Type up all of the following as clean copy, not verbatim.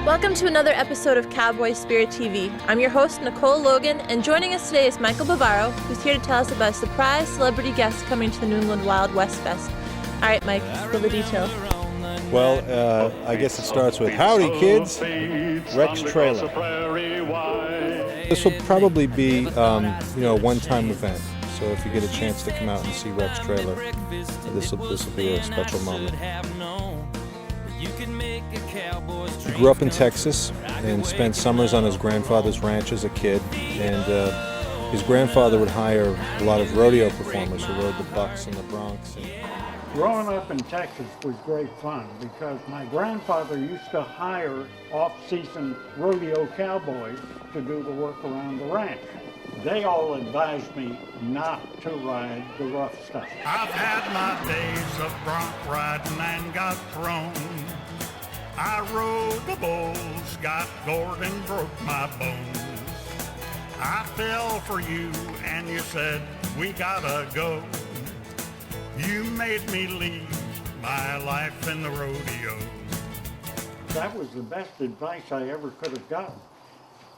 Welcome to another episode of Cowboy Spirit TV. I'm your host, Nicole Logan, and joining us today is Michael Bavaro, who's here to tell us about a surprise celebrity guest coming to the New England Wild West Fest. All right, Mike, spill the details. Well, I guess it starts with, howdy kids, Rex Trailer. This will probably be, a one-time event. So if you get a chance to come out and see Rex Trailer, this will be a special moment. He grew up in Texas and spent summers on his grandfather's ranch as a kid. And his grandfather would hire a lot of rodeo performers who rode the bucks in the Bronx. Growing up in Texas was great fun because my grandfather used to hire off-season rodeo cowboys to do the work around the ranch. They all advised me not to ride the rough stuff. I've had my days of bronc riding and got thrown. I rode the bulls, got gored and broke my bones. I fell for you and you said, we gotta go. You made me leave my life in the rodeo. That was the best advice I ever could have gotten,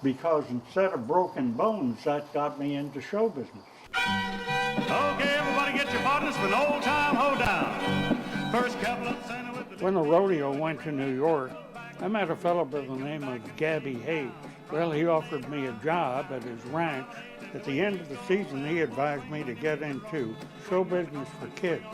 because instead of broken bones, that got me into show business. Okay, everybody get your partners for an old-time hoedown. First couple of Santa with the... When the rodeo went to New York, I met a fellow by the name of Gabby Hayes. Well, he offered me a job at his ranch. At the end of the season, he advised me to get into show business for kids.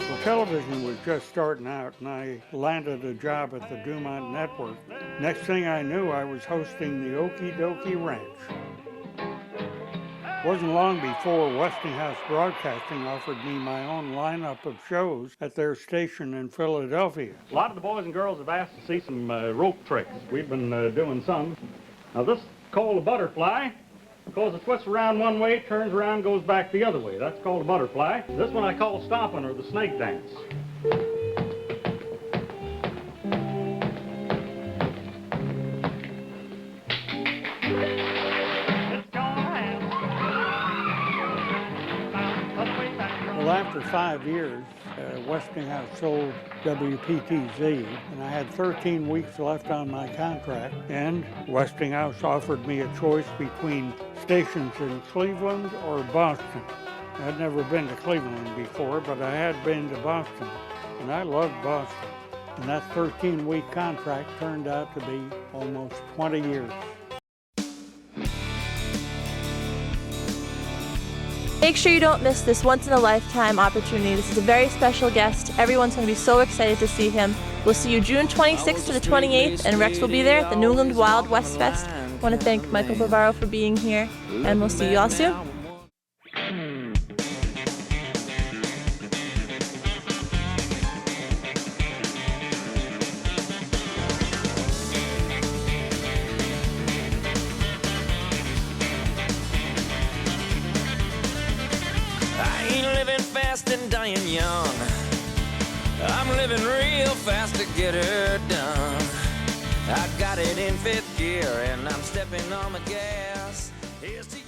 Well, television was just starting out, and I landed a job at the Dumont Network. Next thing I knew, I was hosting the Okie Dokie Ranch. It wasn't long before Westinghouse Broadcasting offered me my own lineup of shows at their station in Philadelphia. A lot of the boys and girls have asked to see some rope tricks. We've been doing some. Now this is called a butterfly. Because it twists around one way, turns around, goes back the other way. That's called a butterfly. This one I call stomping, or the snake dance. Well, after 5 years, Westinghouse sold WPTZ, and I had 13 weeks left on my contract, and Westinghouse offered me a choice between stations in Cleveland or Boston. I'd never been to Cleveland before, but I had been to Boston, and I loved Boston. And that 13-week contract turned out to be almost 20 years. Make sure you don't miss this once-in-a-lifetime opportunity. This is a very special guest. Everyone's going to be so excited to see him. We'll see you June 26th to the 28th, and Rex will be there at the New England Wild West Fest. I want to thank Michael Bavaro for being here, and we'll see you all soon. And dying young, I'm living real fast to get her done. I got it in fifth gear and I'm stepping on the gas. Here's to